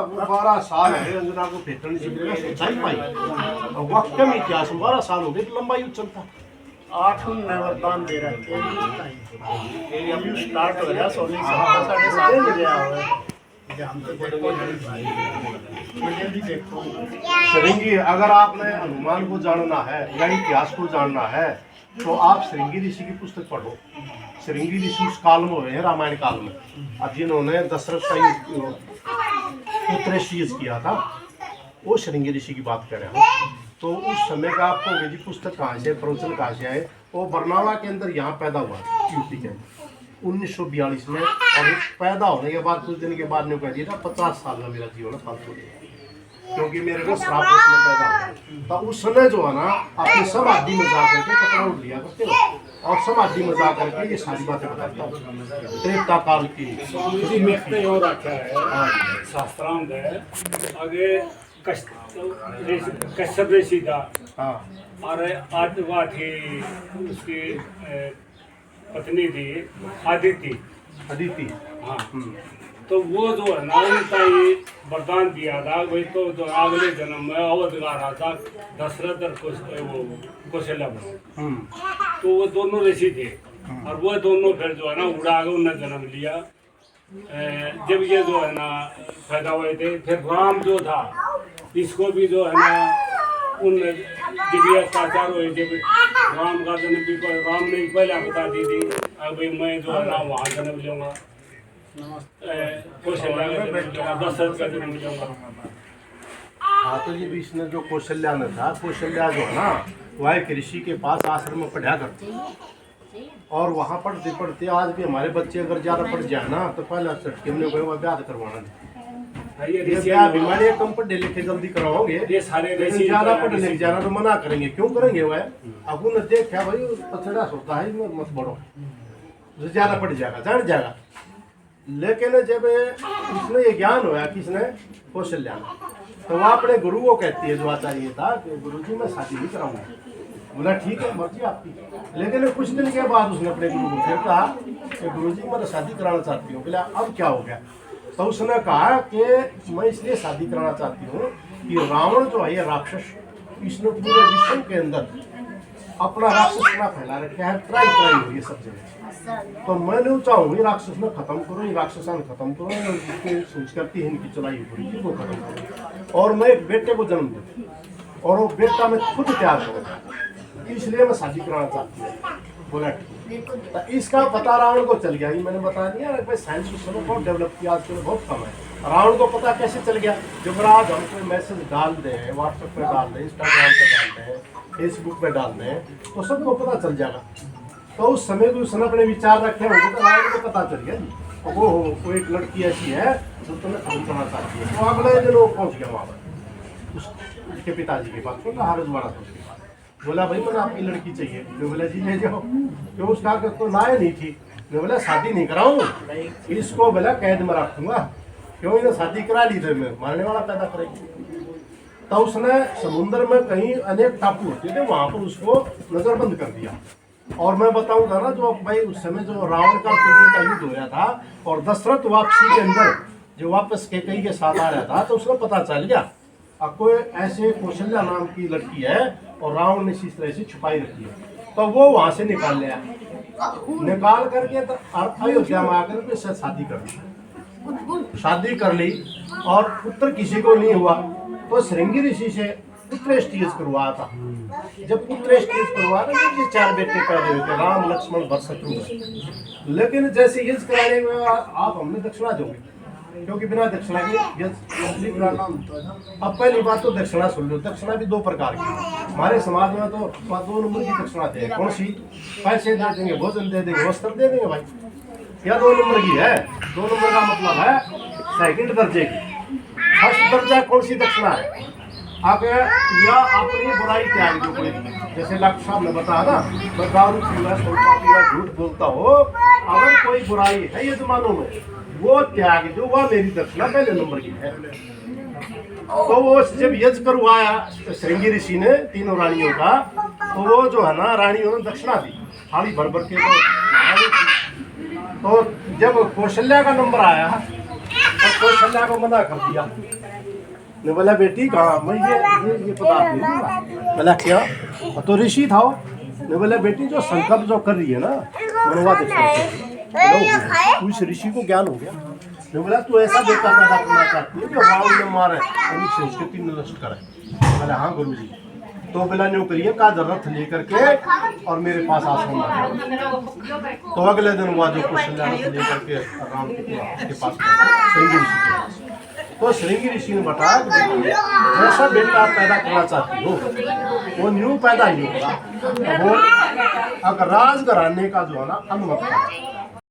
वो 12 साल है अंजना को भेटन सीखने सच्चाई पाई और वक्त में इतिहास 12 साल हो गए तो लंबा युद्ध चलता 8 वरदान दे रखे हैं अभी स्टार्ट हो गया 16 मिल गया है देखो श्रृंगी अगर आपने हनुमान को जानना है या इतिहास को जानना है तो आप श्रृंगी ऋषि की पुस्तक पढ़ो। श्रृंगी ऋषि उस काल में हुए हैं रामायण काल में, अब जिन्होंने दशरथ का पुत्रशीज किया था वो श्रृंगी ऋषि की बात कर रहे हैं। तो उस समय का आपको अंग्रेजी पुस्तक कहाँ से प्रवचन कहाँ से आए, वो बरनाला के अंदर यहाँ पैदा हुआ यूपी के 1942 में, और पैदा होने के बाद कुछ दिन के बाद ने कह दिया था 50 साल का मेरा जीवन फालतू हो गया क्योंकि मेरे को श्राप उसमें पैदा हुआ। तो उस समय जो है ना अपनी समाधि में जा करके कपड़ा उठ लिया करते हो और समाधि में जा करके ये सारी बातें बताता हूँ त्रेता काल की शास्त्रांत है आगे कश्यप ऋषि का और आदिवा थी उसकी पत्नी थी अदिति हाँ तो वो जो है ना उनका ये वरदान दिया था वही तो जो अगले जन्म में अवध गा रहा था दशरथ और वो कौशल्या तो वो दोनों ऋषि थे और वो दोनों फिर जो है ना उड़ा के उन्होंने जन्म लिया। जब ये जो है ना पैदा हुए थे फिर राम जो था इसको भी जो है ना उन दिव्य अत्याचार हुए जब राम का जन्म भी राम ने पहले बता दी थी अब मैं जो है ना वहाँ जन्म लूँगा कौशल्या का जन्म लूँगा दशरथ का जन्म लूँगा। हाँ तो ये बीच में जो कौशल्या ने था कौशल्या जो है ना वह एक ऋषि के पास आश्रम में पढ़ा करती और वहाँ पढ़ते पढ़ते आज भी हमारे बच्चे अगर ज़्यादा पढ़ जाए ना तो पहला चटके हमने कोई ब्याह करवाना ये ब्याह बीमारी कम पढ़े लिखे जल्दी कराओगे ये सारे ज़्यादा पढ़ लिख जाना तो मना करेंगे क्यों करेंगे वह अब उन्हें देखा भाई पछड़ा होता है मत बढ़ो जो ज़्यादा पढ़ जाएगा जान जाएगा। लेकिन जब उसने ये ज्ञान होया किसने कौशल्या तो वह अपने गुरु को कहती है जो आचार्य था कि गुरु जी मैं शादी नहीं कराऊंगा। बोला ठीक है मर्जी आपकी। लेकिन कुछ दिन के बाद उसने अपने गुरु को फिर कहा कि गुरु जी मैं शादी कराना चाहती हूँ। बोला अब क्या हो गया तो उसने कहा कि मैं इसलिए शादी कराना चाहती हूँ कि रावण जो है ये राक्षस इसने पूरे विश्व के अंदर अपना राक्षसना फैला रखा है ट्राई हुई है सब जगह। तो मैं चाहूँगी राक्षस ने खत्म करो राक्षसान खत्म करो जिसकी संस्कृति है इनकी चलाई हुई वो खत्म करो और मैं एक बेटे को जन्म दूँ और वो बेटा मैं खुद तैयार करूँगा इसलिए मैं शादी कराना चाहती हूँ। बोला तो इसका पता रावण को चल गया। ये मैंने बता दिया भाई साइंस उस समय बहुत डेवलप किया आजकल बहुत कम है। रावण को पता कैसे चल गया जब आज हम कोई मैसेज डाल दें व्हाट्सएप पे डाल दें इंस्टाग्राम पे डाल दें फेसबुक पे डाल दें तो सबको पता चल जाएगा। तो उस समय को उसने अपने विचार रखे होंगे तो रावण को पता चल गया जी वो एक लड़की ऐसी है जो तुम्हें खत्म करना चाहती है। तो अगले दिन वो पहुँच गया वहाँ पर उसके पिताजी के पास तो हारजवाड़ा था उसके पास। बोला भाई मैंने आपकी लड़की चाहिए। मैं बोला जी ले जाओ क्यों उसका तो लाए नहीं थी। मैं बोला शादी नहीं कराऊँ इसको बोला कैद में रखूँगा क्यों इन्हें शादी करा ली थे मैं मारने वाला पैदा करेगी। तो उसने समुद्र में कहीं अनेक टापू होते थे वहाँ पर उसको नजरबंद कर दिया। और मैं बताऊंगा ना जो भाई उस समय जो रावण का कुबेर का युद्ध हो रहा था और दशरथ वापसी के अंदर जो वापस कैकेयी के साथ आ रहा था तो उसको पता चल गया अब कोई ऐसे कौशल्या नाम की लड़की है और रावण ने इसी तरह से छुपाई रखी है। तो वो वहां से निकाल लिया निकाल करके तो अयोध्या में आकर के शादी कर ली। शादी कर ली और पुत्र किसी को नहीं हुआ तो श्रृंगी ऋषि से पुत्र स्टेज करवाया था। जब पुत्र स्टेज करवाया ना ये 4 बेटे पैदा हुए थे राम लक्ष्मण भरत शत्रुघ्न। लेकिन जैसे यज्ञ कराने में आप हमने दक्षिणा दोगे क्योंकि बिना दक्षिणा के यज्ञ कराना। अब पहली बात तो दक्षिणा सुन लो। दक्षिणा भी 2 प्रकार की हमारे समाज में तो 2 नंबर की दक्षिणा दे कौन सी पैसे दे देंगे भोजन दे देंगे वस्त्र दे देंगे भाई या 2 नंबर की है। 2 नंबर का मतलब है सेकंड दर्जे की। फर्स्ट दर्जा कौन सी दक्षिणा है आगे या अपनी बुराई त्याग दो पड़ेगी। जैसे डॉक्टर साहब ने बताया ना मैं दारू पीना सोता पीना झूठ बोलता हो अगर कोई बुराई है ये जमानों में वो त्याग दो वह मेरी दक्षिणा पहले नंबर की है। तो वो जब यज्ञ करवाया श्रृंगी ऋषि ने 3 रानियों का तो वो जो है ना रानियों ने दक्षिणा दी थाली भर भर के। तो जब कौशल्या का नंबर आया तो कौशल्या को मना कर दिया। ने बोला बेटी कहाँ, मैं ये पदार्थ नहीं दूंगा। बोला क्या? तो ऋषि था। ने बोला बेटी जो संकल्प जो कर रही है ना मनवा दे। उस ऋषि को ज्ञान हो गया। ने बोला तू ऐसा बेटा पैदा करना चाहती है जो रावण ने मारे और संस्कृति नष्ट करे। बोला हाँ गुरु जी। तो बोला न्यू करिए का रथ लेकर के और मेरे पास आश्रम आ जाओ। तो अगले दिन हुआ जो कौशल्या रथ लेकर के राम के पास श्रृंगी ऋषि के पास। तो श्रृंगी ऋषि ने बताया कि बेटी जैसा बेटा आप पैदा करना चाहती हो वो न्यू पैदा ही होगा। वो अगर राजघराने का जो है ना अनुमत